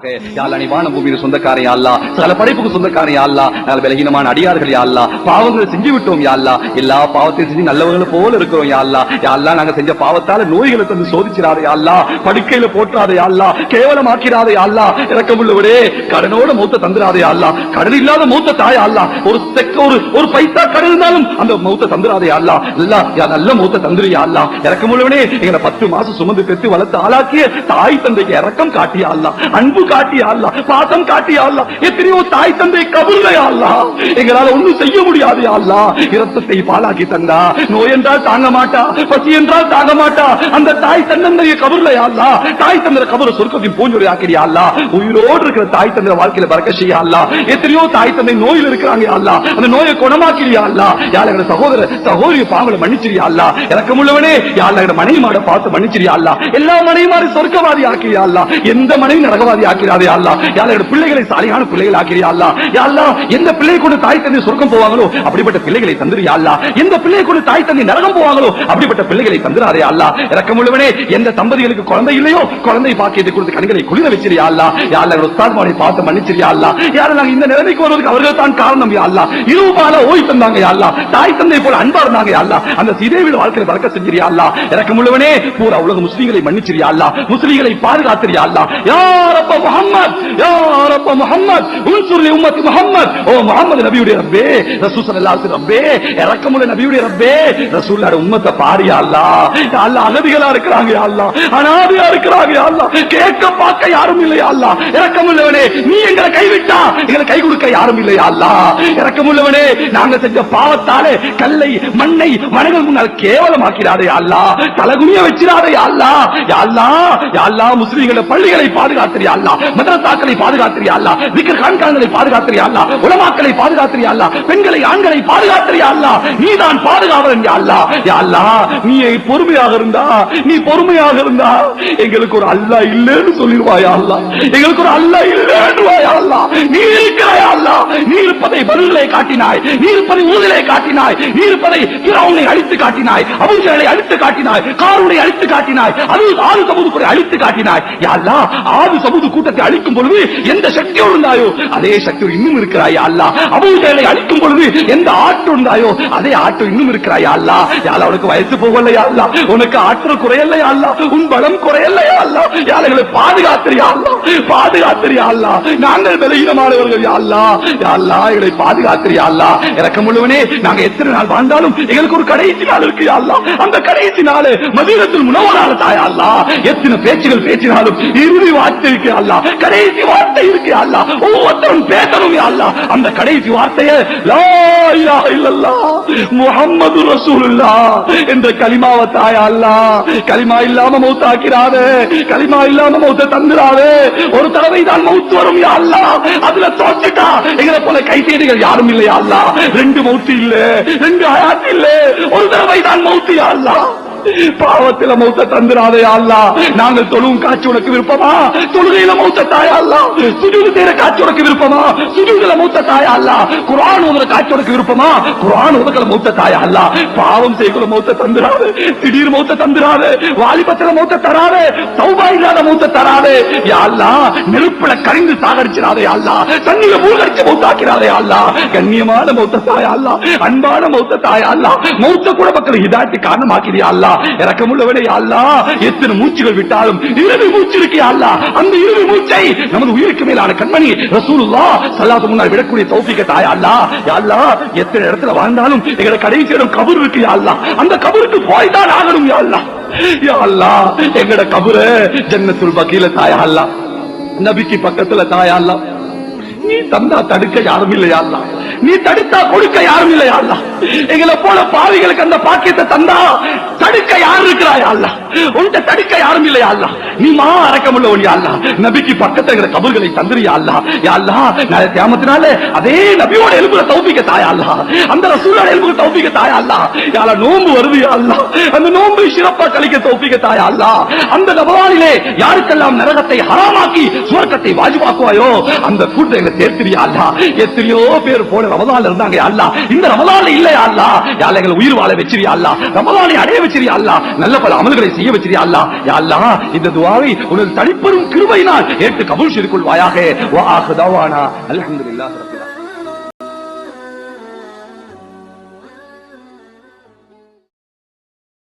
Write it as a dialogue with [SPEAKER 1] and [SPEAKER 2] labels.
[SPEAKER 1] நீ வான பூமியின் சொந்தக்காரன் யா அல்லாஹ், சகல படைப்புக்கு சொந்தக்காரன் யா அல்லாஹ், நாங்கள் பலகீனமான அடியார்கள் யா அல்லாஹ், பாவங்களை செஞ்சு விட்டோம் யா அல்லாஹ், எல்லா பாவத்தையும் செஞ்சு நல்லவங்களை போல இருக்கிறோம் யா அல்லாஹ். யா அல்லாஹ், நாங்க செஞ்ச பாவத்தால நோய்களை தந்து சோதிச்சிடாத யா அல்லாஹ், படுக்கையில போற்றாத யா அல்லாஹ், கேவலமாக்கிறாத யா அல்லாஹ், இரக்கமுள்ளவரே கடனோட மௌத்த தந்துராத யா அல்லாஹ், கடன் இல்லாத மௌத்த தாயா அல்லாஹ், ஒரு பைசா கடன் இருந்தாலும் அந்த மௌத்த தந்துராத யா அல்லாஹ், நல்ல மௌத்த தந்துரு யா அல்லாஹ். இரக்கமுள்ளவனே எங்களை 10 மாசம் சுமந்து பெற்று வளர்த்து ஆளாக்கிய தாய் தந்தைக்கு இரக்கம் காட்டியா அல்லாஹ், அன்பு காட்டியா அல்லாஹ், பாசம் காட்டியா அல்லாஹ். எத்தனையோ தாய் தந்தை கபூர்ல யா அல்லாஹ், எங்களால ஒன்றும் செய்ய முடியாது யா அல்லாஹ். இரத்தத்தை பாலாக்கி தந்தா, நோய் என்றால் தாங்க மாட்டா, பசி என்றால் தாங்க மாட்டா, அந்த தாய் தந்தைய கபூர்ல யா அல்லாஹ், தாய் தந்தை கபூர் சொர்க்கத்தின் பூஞ்சொலி ஆக்கிறியா அல்லாஹ். உயிரோடு இருக்கிற தாய் தந்தை வாழ்க்கையில பறக்கச் செய்யா அல்லாஹ். எத்தனையோ தாய் தந்தை நோயில் இருக்கிறாங்க யா அல்லாஹ், அந்த நோயை குணமாக்கிறியா அல்லாஹ். யார் எங்க சகோதர சகோதரி பாவங்களை மன்னிச்சிரியா அல்லாஹ். இரக்கமுள்ளவனே யா அல்லாஹ், எங்க மனைவி மாட பார்த்து மன்னிச்சிரியா அல்லாஹ். எல்லா மனைவி மாறி சொர்க்கவாதி ஆக்கிறியா அல்லாஹ், எந்த மனைவி நரகவாதி ஆக்கிறாதே அல்லாஹ். யா அல்லாஹ், பிள்ளைகளை சாலியான பிள்ளைகள் ஆக்கிறியா அல்லாஹ். யா அல்லாஹ், எந்த பிள்ளை கொண்டு தாய் தந்தை சொர்க்கம் போவாங்களோ அப்படிப்பட்ட பிள்ளைகளை தந்துரியா அல்லாஹ். எந்த பிள்ளை கொண்டு தாய் தந்தை நரகம் போவாங்களோ அப்படிப்பட்ட பிள்ளைகளை தந்துராதே அல்லாஹ். இரக்கமுள்ளவனே எந்த தம்பதிகளுக்கு குழந்தை இல்லையோ குழந்தை பாக்கியத்தை கொடுத்து கண்களை குளிர வச்சிரியா அல்லாஹ். யா அல்லாஹ், உஸ்தாத்மாரை பார்த்து மன்னிச்சிரியா அல்லாஹ். யார நாங்க இந்த நிலைமைக்கு வருவதற்கு அவர்கள் தான் காரணம் யா அல்லாஹ். இருபால ஓய் தந்தாங்க யா அல்லாஹ், தாய் தந்தை போல அன்பா இருந்தாங்க யா அல்லாஹ். அந்த சீதேவின் வாழ்க்கையை பறக்க செஞ்சிரியா அல்லாஹ். இரக்கமுள்ளவனே பூரா உலக முஸ்லிம்களை மன்னிச்சிரியா அல்லாஹ், முஸ்லிம்களை பாதுகாத்திரியா அல்லாஹ். யா ரப்ப முஹம்மத், யா ரப்ப முஹம்மத், உன்சுர் லி உம்மத்தி முஹம்மத். ஓ முஹம்மது நபியுடைய ரப்பே, ரசூல் ஸல்லல்லாஹு அலைஹி வஸல்லம் ரப்பே, இரக்கமுள்ள நபியுடைய ரப்பே, ரசூலுல்லாஹ் உம்மத்தை பாரு யா அல்லாஹ். யா அல்லாஹ், அகதிகளா இருக்கிறாங்க யா அல்லாஹ், அனாதையா இருக்கிறாங்க யா அல்லாஹ், கேட்க பார்க்க யாரும் இல்லை யா அல்லாஹ். இரக்கமுள்ளவனே நீ எங்களை கைவிட்டா எங்களை கை கொடுக்க யாரும் இல்லை யா அல்லாஹ். இரக்கமுள்ளவனே நாங்க செஞ்ச பாவத்தாலே கல்லை மண்ணை மனங்கள் முன்னால் கேவலமாக்கிறாதே யா அல்லாஹ், தலகுனிய வச்சிராதே யா அல்லாஹ். யா அல்லாஹ், யா அல்லாஹ், முஸ்லிம்கள பள்ளிகளை பாதுகாத்திரியா அல்லாஹ், மதரசாக்களை பாதுகாத்திரியா அல்லாஹ், விக்ர் கான்கான்களை பாதுகாத்திரியா அல்லாஹ், உலமாக்களை பாதுகாத்திரியா அல்லாஹ், பெண்களை ஆண்களை பாதுகாத்திரியா அல்லாஹ். நீதான் பாதுகாவலன் யா அல்லாஹ். யா அல்லாஹ், நீ பொறுமையாக இருந்தா, நீ பொறுமையாக இருந்தா எங்களுக்கு ஒரு அல்லாஹ் இல்லைன்னு சொல்லிடுவாயா அல்லாஹ், எங்களுக்கு ஒரு அல்லாஹ் இல்லைன்னுவாயா அல்லாஹ். நீ இருக்கிறாயா அல்லாஹ், நீ இருப்பதை பருகளை காட்டினாய், நீ இருப்பதை ஊதிலை காட்டினாய், நீ இருப்பதை ஃபிரௌனை அழித்து காட்டினாய், அபூஜஹலை அழித்து காட்டினாய், காரூனை அழித்து காட்டினாய், ஆது சமூது கூட அழித்து காட்டினாய் யா அல்லாஹ். ஆது சமூது கூட்டத்தை அழிக்கும் பொழுது எந்த சக்தியோடு இருந்தாயோ அதே சக்தியோடு இன்னும் இருக்கிறாய் யா அல்லாஹ். அபூஜஹலை அழிக்கும் பொழுது எந்த ஆற்றல் இருந்தாயோ அதே ஆற்றல் இன்னும் இருக்கிறாய் யா அல்லாஹ். யா அல்லாஹ், உனக்கு வயசு போகல யா அல்லாஹ், உனக்கு ஆற்றல் குறையல யா அல்லாஹ், உன் பலம் குறையல யா அல்லாஹ். யா அல்லாஹ், எங்களை பாதுகாத்திரியா அல்லாஹ், பாதுகாத்திரியா அல்லாஹ். நாங்கள் பலகீனமானவர்கள் யா அல்லாஹ். யா அல்லாஹ், எங்களை பாதுகாத்திரியா அல்லாஹ். இரக்கமுள்ளவனே நாங்க எத்தனை நாள் வாழ்ந்தாலும் எங்களுக்கு ஒரு கடைசி நாள் இருக்கு யா அல்லாஹ். அந்த கடைசி நாள் மதீனத்துல் முனவ்வரால தாயா அல்லாஹ். எத்தனை பேச்சுகள் பேசினாலும் இறுதி வார்த்தை இருக்கு அல்லாஹ், கடைசி வார்த்தை இருக்கு அல்லாஹ். ஒவ்வொருத்தரும் பேசணும் யா அல்லாஹ். அந்த கடைசி வார்த்தையை லா இலாஹ இல்லல்லாஹ் முஹம்மது ரசூலுல்லாஹ் என்ற கலிமாவை தாயா அல்லாஹ். கலிமா இல்லாம மௌத்தாக்கிறாதே, கலிமா இல்லாம மௌத்த தந்துராதே. ஒரு தடவை தான் மௌத் வரும் யா அல்லாஹ், அதுல தோற்றுட்டா எங்களை போல கைதேடிகள் யாரும் இல்லையா அல்லாஹ். 2 மௌத்து இல்ல, 2 ஹயாத் இல்ல, ஒரு தடவை தான் மௌத்து யா அல்லாஹ். பாவத்தில மௌத்த தந்துராதே யா அல்லாஹ். நாங்கள் தொழும் காட்சி உனக்கு விருப்பமா, தொழுகையில மௌத்த தாயா அல்லாஹ். சுஜூது செய்யற காட்சி உனக்கு விருப்பமா, சுஜூதுல மௌத்த தாயா அல்லாஹ். குர்ஆன் ஓதுற காட்சி உனக்கு விருப்பமா, குர்ஆன் ஓதுற மௌத்த தாயா அல்லாஹ். பாவம் செய்யற மௌத்த தந்துராதே, திடீர் மௌத்த தந்துராதே, வாலிபத்தில மௌத்த தராதே, தௌபா இல்லாத மௌத்த தராதே யா அல்லாஹ். நெருப்புல கரிந்து சாகடிச்சிராதே யா அல்லாஹ், தண்ணில மூழ்கடிச்சு மௌத்தாக்கிறாதே யா அல்லாஹ். கண்ணியமான மௌத்த தாயா அல்லாஹ், அன்பான மௌத்த தாயா அல்லாஹ். மௌத்த கூட மக்கள் ஹிதாயத்துக்கு காரணமாக்கிறியா அல்லாஹ். இரக்கமுள்ளவனே யா அல்லாஹ், எத்தனை மூச்சுகள் விட்டாலும் இறுதி மூச்சு இருக்கு யா அல்லாஹ். அந்த இறுதி மூச்சை நமது உயிருக்கு மேலான கண்மணி ரசூலுல்லாஹ் ஸல்லல்லாஹு முன்னால் விடக்கூடிய தௌஃபீக தாயா அல்லாஹ். யா அல்லாஹ், எத்தனை இடத்துல வாழ்ந்தாலும் எங்களை கடைசி இடம் கபர் இருக்கு யா அல்லாஹ். அந்த கபருக்கு போய் தான் ஆகணும் யா அல்லாஹ். யா அல்லாஹ், எங்கட கபரை ஜன்னத்துல் பகீல தாயா அல்லாஹ், நபிக்கு பக்கத்துல தாயா அல்லாஹ். நீ தந்தா தடுக்க யாரும் இல்லையா அல்லாஹ், நீ தடுத்தா கொடுக்க யாரும் இல்லையா அல்லாஹ். எங்களை போல பாவிகளுக்கு அந்த பாக்கியத்தை தந்தா தடுக்க யார் இருக்கிறாயா அல்லாஹ், உன்கிட்ட தடுக்க யாரும் இல்லையா அல்லாஹ். நீ மா அரக்கமுள்ளவன் யா அல்லாஹ். நபிக்கு பக்கத்துல எங்களை கபர்களை தந்துரியா அல்லாஹ். யா அல்லாஹ், நாளை கியாமத்தினால அதே நபியோட எலும்புல தௌஃபீக தாயா அல்லாஹ், அந்த ரசூலோட எலும்புல தௌஃபீக தாயா அல்லாஹ். யா அல்லாஹ், நோன்பு வருது யா அல்லாஹ், அந்த நோன்பை சிறப்பா கழிக்க தௌஃபீக தாயா அல்லாஹ். அந்த ரமலானிலே யாருக்கெல்லாம் நரகத்தை ஹராமாக்கி சுவர்க்க ஜக்காத்தை வாஜிபாக்குவாயோ அந்த கூட்டத்தை எங்க சேர்த்திரியா அல்லாஹ். எத்தனையோ பேர் போன ரமலான்ல இருந்தாங்க யா அல்லாஹ், இந்த ரமலான்ல இல்ல யா அல்லாஹ். யா அல்லாஹ் எங்களை உயிர் வாழ வச்சிரியா அல்லாஹ், ரமலானை அடைய வச்சிரியா அல்லாஹ், நல்ல பல அமல்களை செய்ய வச்சிரியா அல்லாஹ். யா அல்லாஹ் இந்த துஆவை உனது தனிப்பெரும் கிருபையினால் ஏற்று கபூல் செய்து கொள்வாயாக. வா ஆஹிரு தஅவானா அல்ஹம்துலில்லாஹி ரப்பில் ஆலமீன்.